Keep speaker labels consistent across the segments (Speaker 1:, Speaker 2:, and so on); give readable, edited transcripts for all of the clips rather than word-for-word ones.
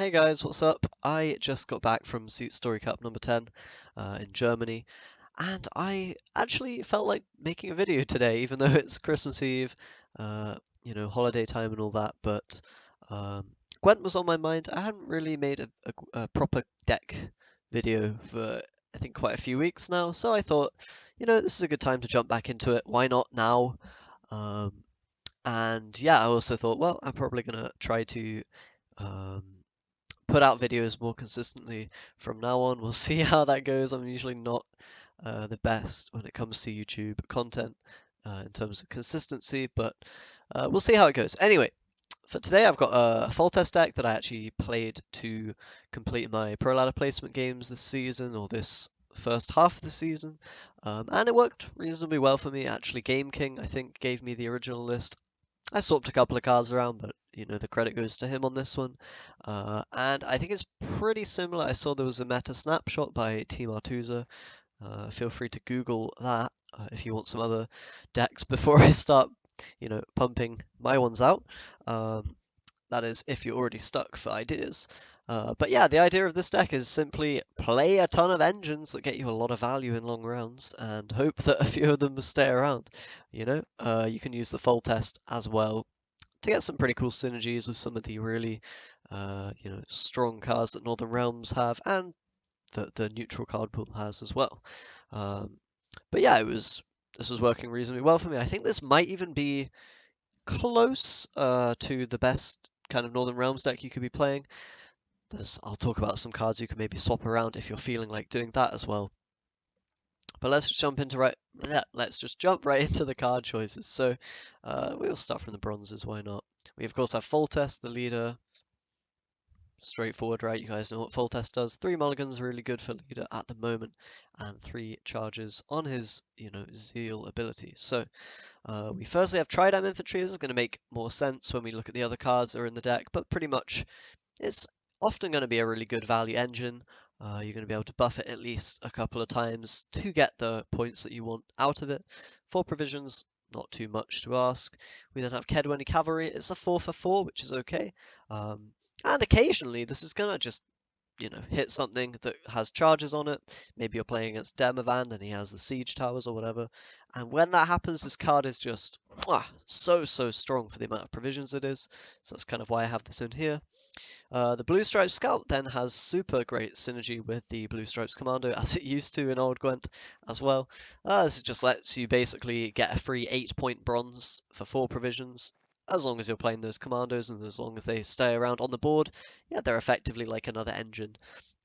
Speaker 1: Hey guys, what's up? I just got back from Story Cup number 10 in Germany, and I actually felt like making a video today, even though it's Christmas Eve, holiday time and all that. But um, Gwent was on my mind. I hadn't really made a proper deck video for I think quite a few weeks now, so I thought, this is a good time to jump back into it. Why not now? Um, and yeah, I also thought, well, I'm probably gonna try to. Um, Put out videos more consistently from now on. We'll see how that goes. I'm usually not the best when it comes to YouTube content in terms of consistency, but we'll see how it goes. Anyway, for today I've got a Foltest deck that I actually played to complete my Pro Ladder placement games this season, or this first half of the season, and it worked reasonably well for me. Actually, Game King, I think, gave me the original list. I swapped a couple of cards around, but the credit goes to him on this one. And I think it's pretty similar. I saw there was a meta snapshot by Team Artuza. Feel free to Google that if you want some other decks before I start, pumping my ones out. That is, if you're already stuck for ideas. But yeah, the idea of this deck is simply play a ton of engines that get you a lot of value in long rounds and hope that a few of them stay around. You can use the Foltest as well to get some pretty cool synergies with some of the really, strong cards that Northern Realms have and the neutral card pool has as well. Um, but yeah, this was working reasonably well for me. I think this might even be close to the best kind of Northern Realms deck you could be playing. I'll talk about some cards you can maybe swap around if you're feeling like doing that as well. But let's just jump right into the card choices. So we'll start from the bronzes, why not? We of course have Foltest, the leader. Straightforward, right? You guys know what Foltest does. 3 mulligans are really good for leader at the moment, and 3 charges on his, zeal ability. So we firstly have Tridam Infantry. This is going to make more sense when we look at the other cards that are in the deck, but pretty much it's often going to be a really good value engine. You're going to be able to buff it at least a couple of times to get the points that you want out of it. 4 provisions, not too much to ask. We then have Kedwenny Cavalry. It's a 4 for 4, which is okay. And occasionally this is going to just hit something that has charges on it. Maybe you're playing against Demavand and he has the siege towers or whatever. And when that happens, this card is just so strong for the amount of provisions it is. So that's kind of why I have this in here. The Blue Stripes Scout then has super great synergy with the Blue Stripes Commando, as it used to in Old Gwent as well. This just lets you basically get a free 8-point bronze for 4 provisions, as long as you're playing those commandos and as long as they stay around on the board. Yeah, they're effectively like another engine.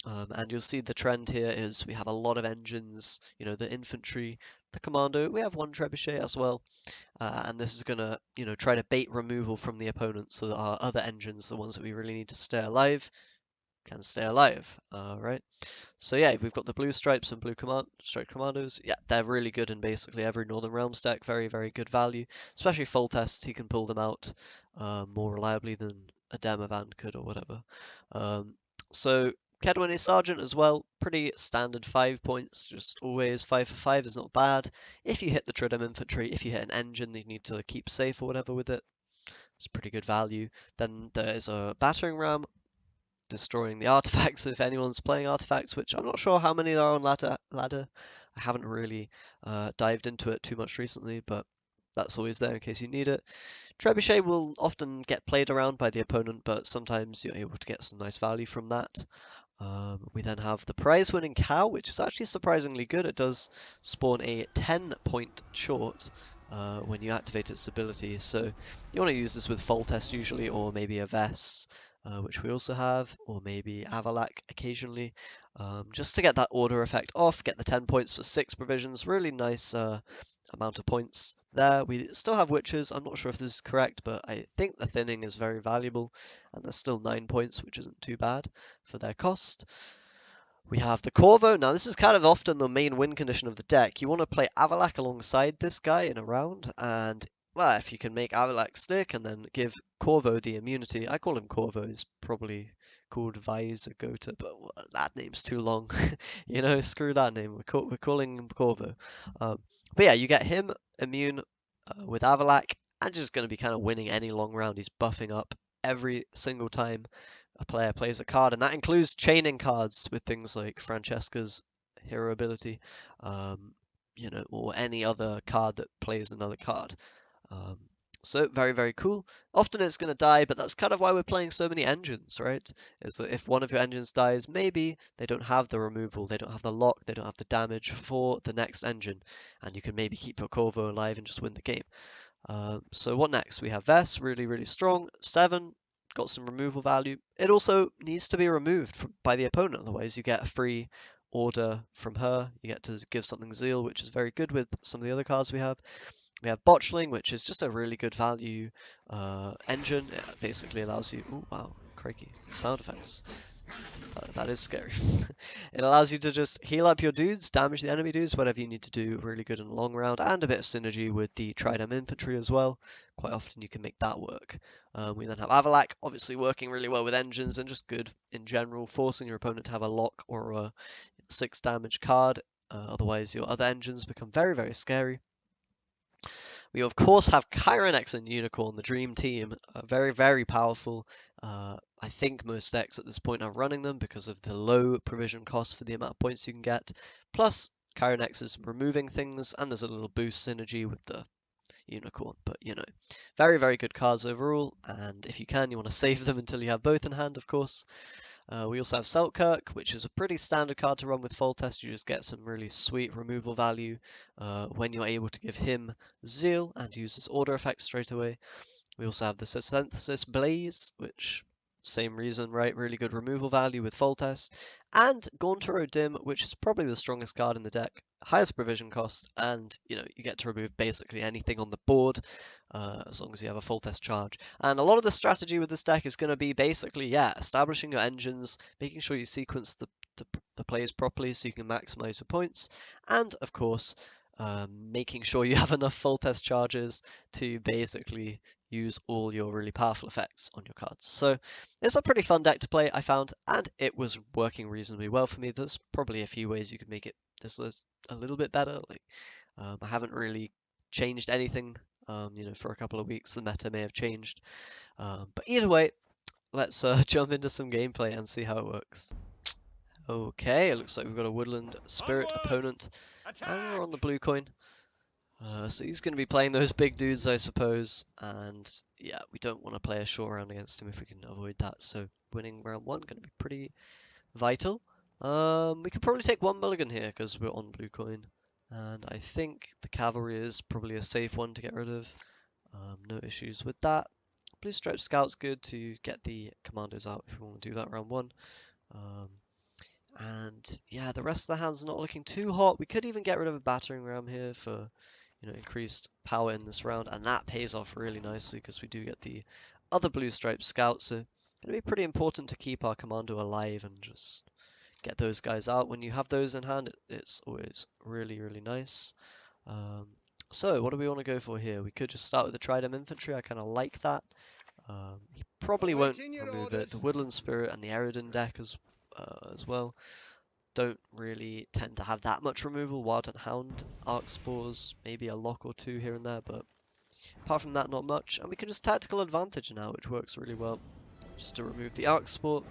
Speaker 1: And you'll see the trend here is we have a lot of engines, the infantry, the commando, we have 1 trebuchet as well. And this is going to, try to bait removal from the opponent so that our other engines, the ones that we really need to stay alive, can stay alive, right? So yeah, we've got the blue stripes and stripe commandos. Yeah, they're really good in basically every Northern Realms deck. Very, very good value. Especially Foltest, he can pull them out more reliably than a Demavand could or whatever. So Kedwenny Sergeant as well, pretty standard 5 points, just always 5 for 5 is not bad. If you hit the Tridam Infantry, if you hit an engine that you need to keep safe or whatever with it, it's pretty good value. Then there's a Battering Ram, destroying the artifacts if anyone's playing artifacts, which I'm not sure how many there are on ladder. I haven't really dived into it too much recently, but that's always there in case you need it. Trebuchet will often get played around by the opponent, but sometimes you're able to get some nice value from that. We then have the prize-winning cow, which is actually surprisingly good. It does spawn a 10-point short when you activate its ability, so you want to use this with Foltest usually, or maybe a Vest, which we also have, or maybe Avalak occasionally, just to get that order effect off, get the 10 points for 6 provisions. Really nice amount of points there. We still have witches. I'm not sure if this is correct, but I think the thinning is very valuable, and there's still 9 points, which isn't too bad for their cost. We have the Corvo. Now, this is kind of often the main win condition of the deck. You want to play Avalak alongside this guy in a round, and well, if you can make Avalak stick and then give Corvo the immunity, I call him Corvo, he's probably called Visagota, but that name's too long. Screw that name. We're calling him Corvo. But yeah, you get him immune with Avalak, and just going to be kind of winning any long round. He's buffing up every single time a player plays a card, and that includes chaining cards with things like Francesca's hero ability, you know, or any other card that plays another card. Um, so very, very cool. Often it's going to die, but that's kind of why we're playing so many engines, right? Is that if one of your engines dies, maybe they don't have the removal, they don't have the lock, they don't have the damage for the next engine, and you can maybe keep your Corvo alive and just win the game. So what next? We have Vess, really, really strong. 7, got some removal value. It also needs to be removed by the opponent, otherwise you get a free order from her. You get to give something Zeal, which is very good with some of the other cards we have. We have Botchling, which is just a really good value engine. It basically allows you... Oh, wow, crikey. Sound effects. That is scary. It allows you to just heal up your dudes, damage the enemy dudes, whatever you need to do. Really good in the long round, and a bit of synergy with the Tridem infantry as well. Quite often you can make that work. We then have Avalak, obviously working really well with engines and just good in general, forcing your opponent to have a lock or a 6 damage card. Otherwise your other engines become very, very scary. We of course have Chironex and Unicorn, the dream team. Very, very powerful. I think most decks at this point are running them because of the low provision cost for the amount of points you can get. Plus, Chironex is removing things, and there's a little boost synergy with the Unicorn. But, you know, very, very good cards overall. And if you can, you want to save them until you have both in hand, of course. We also have Selkirk, which is a pretty standard card to run with Foltest. You just get some really sweet removal value when you're able to give him Zeal and use his order effect straight away. We also have the Synthesis Blaze, which, same reason, right? Really good removal value with Foltest. And Gauntero Dim, which is probably the strongest card in the deck. Highest provision cost, and you get to remove basically anything on the board as long as you have a Foltest charge. And a lot of the strategy with this deck is going to be basically, establishing your engines, making sure you sequence the plays properly so you can maximize your points, and of course, making sure you have enough Foltest charges to basically use all your really powerful effects on your cards. So it's a pretty fun deck to play, I found, and it was working reasonably well for me. There's probably a few ways you could make it this list a little bit better. Like I haven't really changed anything, for a couple of weeks. The meta may have changed, but either way, let's jump into some gameplay and see how it works. Okay, it looks like we've got a Woodland Spirit opponent, and we're on the blue coin. So he's going to be playing those big dudes, I suppose, and yeah, we don't want to play a short round against him if we can avoid that, so winning round 1 going to be pretty vital. We could probably take 1 mulligan here because we're on blue coin, and I think the cavalry is probably a safe one to get rid of. No issues with that. Blue Stripe Scout's good to get the commandos out if we want to do that round 1. And yeah, the rest of the hand's not looking too hot. We could even get rid of a battering ram here for increased power in this round, and that pays off really nicely because we do get the other blue striped scout, so going to be pretty important to keep our commando alive and just get those guys out. When you have those in hand, it's always really, really nice. So what do we want to go for here? We could just start with the Tridem infantry. I kind of like that. He probably won't remove it. The Woodland Spirit and the Eridan deck as well don't really tend to have that much removal. Wild and Hound, Arc Spores, maybe a lock or 2 here and there, but apart from that, not much. And we can just Tactical Advantage now, which works really well, just to remove the Arc Spore.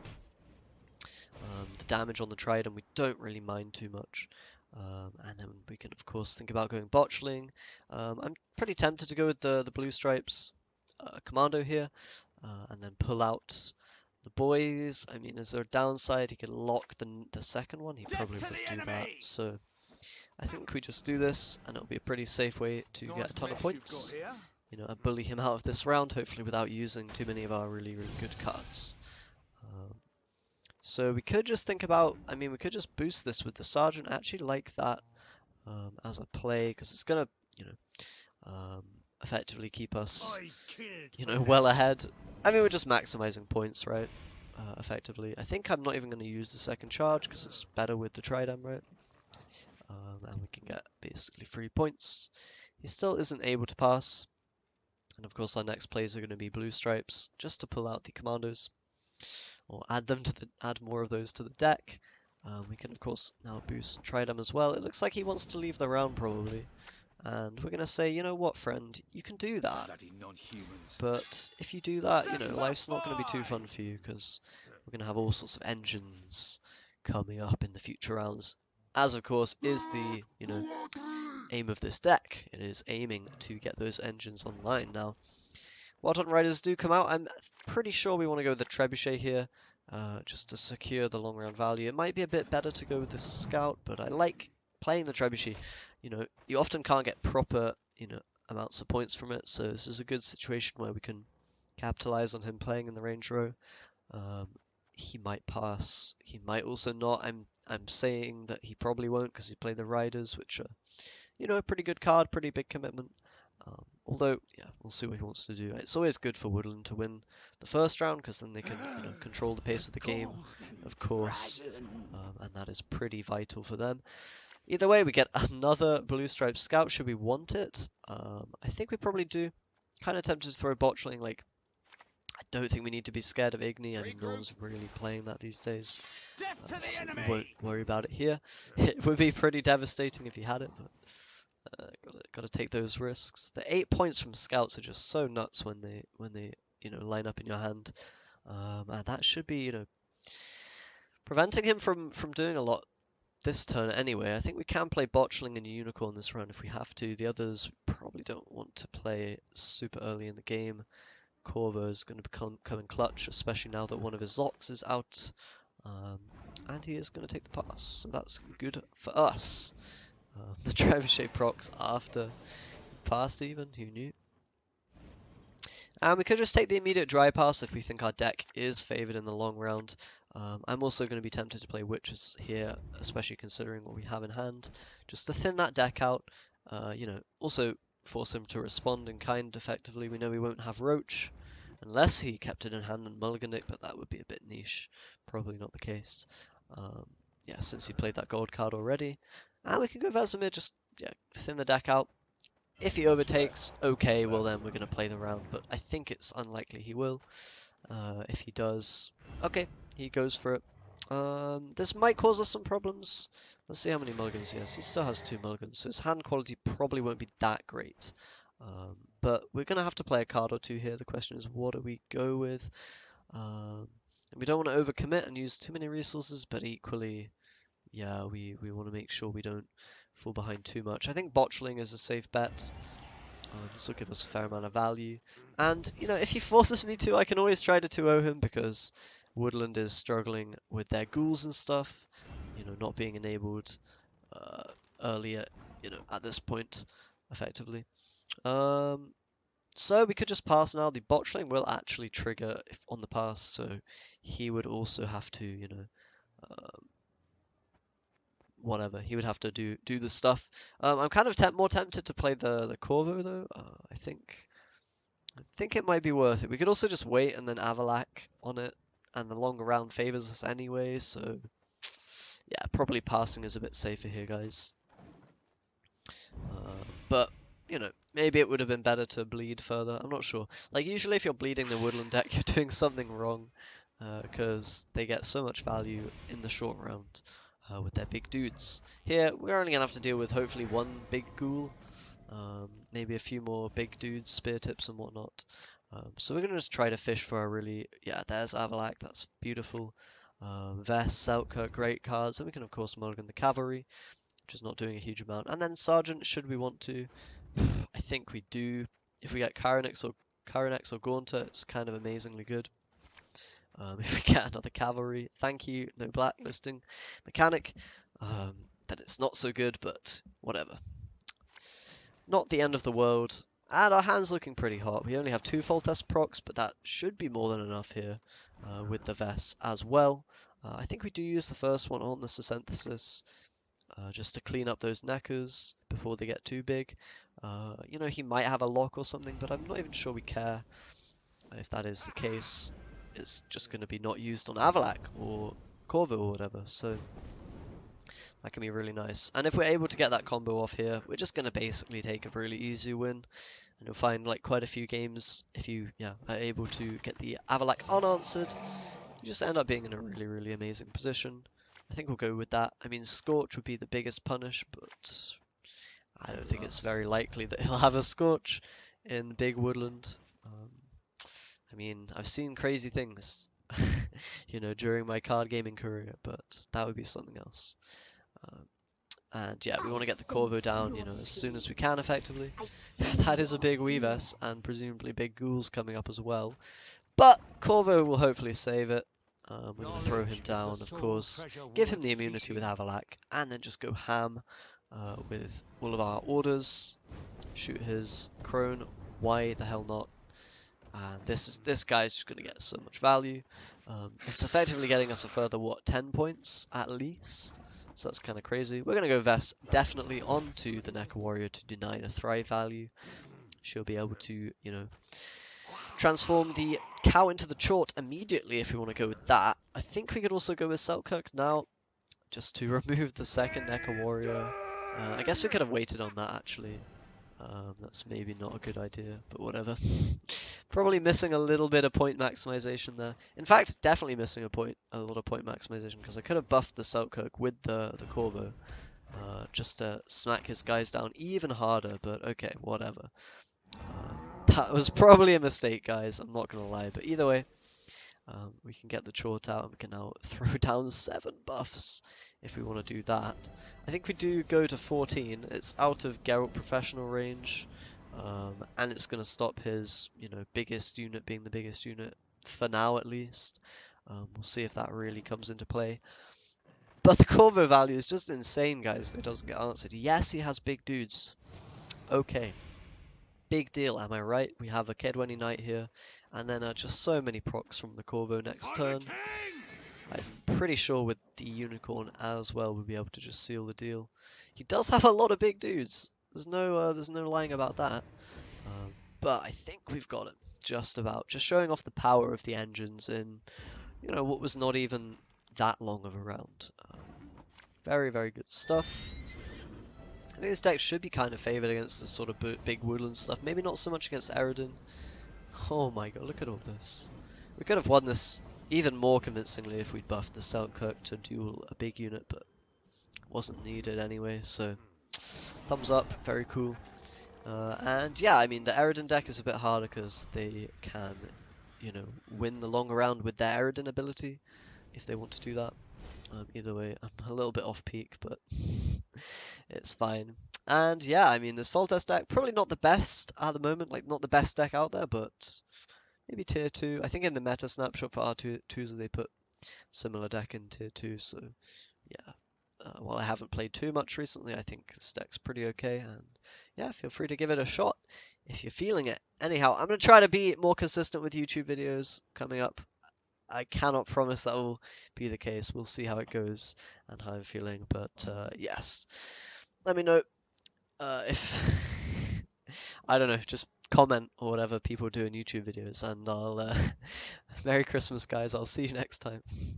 Speaker 1: The damage on the Trident we don't really mind too much. And then we can, of course, think about going Botchling. I'm pretty tempted to go with the Blue Stripes Commando here, and then pull out the boys. I mean, is there a downside? He could lock the second one. He probably would do that. So I think we just do this, and it'll be a pretty safe way to get a ton of points. And bully him out of this round, hopefully without using too many of our really, really good cards. So we could just think about, we could just boost this with the Sergeant. I actually like that as a play, because it's going to, effectively keep us, well ahead. We're just maximizing points, right? Effectively. I think I'm not even going to use the second charge, because it's better with the Tridem, right? And we can get basically 3 points. He still isn't able to pass. And of course our next plays are going to be blue stripes, just to pull out the commandos. Or add more of those to the deck. We can of course now boost Tridem as well. It looks like he wants to leave the round probably. And we're going to say, you know what, friend, you can do that. But if you do that, life's not going to be too fun for you, because we're going to have all sorts of engines coming up in the future rounds. As of course is the, aim of this deck. It is aiming to get those engines online. Now, Wild Hunt Riders do come out. I'm pretty sure we want to go with the Trebuchet here, just to secure the long round value. It might be a bit better to go with the Scout, but I like playing the Trebuchet. You often can't get proper, amounts of points from it, so this is a good situation where we can capitalize on him playing in the range row. He might pass. He might also not. I'm saying that he probably won't because he played the Riders, which are, a pretty good card, pretty big commitment. Although, yeah, we'll see what he wants to do. It's always good for Woodland to win the first round because then they can, control the pace of the game, of course, and that is pretty vital for them. Either way, we get another Blue Stripe Scout. Should we want it? I think we probably do. Kind of tempted to throw Botchling. Like, I don't think we need to be scared of Igni. I mean, no one's really playing that these days, so we won't worry about it here. It would be pretty devastating if he had it, but gotta take those risks. The 8 points from Scouts are just so nuts when they line up in your hand, and that should be preventing him from doing a lot this turn anyway. I think we can play Botchling and Unicorn this round if we have to. The others probably don't want to play super early in the game. Corvo is going to come in clutch, especially now that one of his locks is out, and he is going to take the pass, so that's good for us. The Trebuchet procs after passed even, who knew? And we could just take the immediate dry pass if we think our deck is favoured in the long round. I'm also going to be tempted to play Witches here, especially considering what we have in hand, just to thin that deck out, also force him to respond in kind effectively. We know we won't have Roach, unless he kept it in hand and mulliganed it, but that would be a bit niche, probably not the case. Yeah, since he played that gold card already. And we can go Vesemir, just thin the deck out. If he overtakes, okay, well then we're going to play the round, but I think it's unlikely he will. If he does, okay, he goes for it. This might cause us some problems. Let's see how many mulligans he has. He still has 2 mulligans, so his hand quality probably won't be that great. But we're going to have to play a card or two here. The question is, what do we go with? We don't want to overcommit and use too many resources, but equally, yeah, we want to make sure we don't fall behind too much. I think Botchling is a safe bet. This will give us a fair amount of value. And, if he forces me to, I can always try to 2-0 him because Woodland is struggling with their ghouls and stuff, not being enabled earlier, at this point, effectively. So we could just pass now. The Botchling will actually trigger if on the pass, so he would also have to, whatever. He would have to do the stuff. I'm kind of more tempted to play the Corvo though. I think it might be worth it. We could also just wait and then Avalak on it, and the longer round favors us anyway. So yeah, probably passing is a bit safer here, guys. But maybe it would have been better to bleed further. I'm not sure. Like usually, if you're bleeding the Woodland deck, you're doing something wrong, because they get so much value in the short round. With their big dudes. Here, we're only going to have to deal with hopefully one big ghoul, maybe a few more big dudes, spear tips and whatnot. So we're going to just try to fish for a really, there's Avalak, that's beautiful. Vest, Selkirk, great cards, and we can of course mulligan the Cavalry, which is not doing a huge amount. And then Sergeant, should we want to? I think we do. If we get Kyrenex or Gaunter, it's kind of amazingly good. If we get another Cavalry, thank you, no blacklisting. Mechanic, that it's not so good, but whatever. Not the end of the world. And our hand's looking pretty hot. We only have 2 Foltest procs, but that should be more than enough here with the Vests as well. I think we do use the first one on the Synthesis just to clean up those neckers before they get too big. He might have a lock or something, but I'm not even sure we care if that is the case. It's just going to be not used on Avalak or Corvo or whatever, so that can be really nice. And if we're able to get that combo off here, we're just going to basically take a really easy win. And you'll find like quite a few games, if you are able to get the Avalak unanswered, you just end up being in a really, really amazing position. I think we'll go with that. I mean, Scorch would be the biggest punish, but I don't think it's very likely that he'll have a Scorch in Big Woodland. I mean, I've seen crazy things. you know, during my card gaming career, but that would be something else. Um, and yeah, we want to get the Corvo down, you know, as soon as we can, effectively. That is a big Weavess, and presumably big ghouls coming up as well. But Corvo will hopefully save it. We're going to throw him down, of course, give him the immunity with Avalak, and then just go ham with all of our orders. Shoot his crone. Why the hell not? And this guy's just going to get so much value. It's effectively getting us a further, what, 10 points at least? So that's kind of crazy. We're going to go Vest definitely onto the Neca Warrior to deny the Thrive value. She'll be able to, you know, transform the cow into the chort immediately if we want to go with that. I think we could also go with Selkirk now, just to remove the second Neca Warrior. I guess we could have waited on that, actually. That's maybe not a good idea, but whatever. Probably missing a little bit of point maximization there. In fact, definitely missing a lot of point maximization, because I could have buffed the Selkirk with the Corvo, just to smack his guys down even harder, but okay, whatever. That was probably a mistake, guys, I'm not gonna lie, but either way, we can get the chort out and we can now throw down 7 buffs if we want to do that. I think we do go to 14. It's out of Geralt professional range, and it's going to stop his, you know, biggest unit being the biggest unit for now at least. We'll see if that really comes into play. But the Corvo value is just insane, guys, if it doesn't get answered. Yes, he has big dudes. Okay. Big deal, am I right? We have a Kedwenny Knight here, and then just so many procs from the Corvo next turn. I'm pretty sure with the Unicorn as well, we'll be able to just seal the deal. He does have a lot of big dudes. There's no lying about that. But I think we've got him, just about. Just showing off the power of the engines in, you know, what was not even that long of a round. Very, very good stuff. I think this deck should be kind of favoured against this sort of big woodland stuff. Maybe not so much against Eredin. Oh my god, look at all this. We could have won this even more convincingly if we'd buffed the Selkirk to duel a big unit, but wasn't needed anyway, so thumbs up, very cool. And yeah, I mean, the Eredin deck is a bit harder because they can, you know, win the long round with their Eredin ability, if they want to do that. Either way, I'm a little bit off peak, but it's fine. And yeah, I mean, this Foltest deck, probably not the best at the moment, like not the best deck out there, but maybe tier 2. I think in the meta snapshot for R2s they put similar deck in tier 2, so yeah. While I haven't played too much recently, I think this deck's pretty okay, and yeah, feel free to give it a shot if you're feeling it. Anyhow, I'm going to try to be more consistent with YouTube videos coming up. I cannot promise that will be the case. We'll see how it goes and how I'm feeling, but yes. Let me know if I don't know, just comment or whatever people do in YouTube videos, and I'll Merry Christmas, guys. I'll see you next time.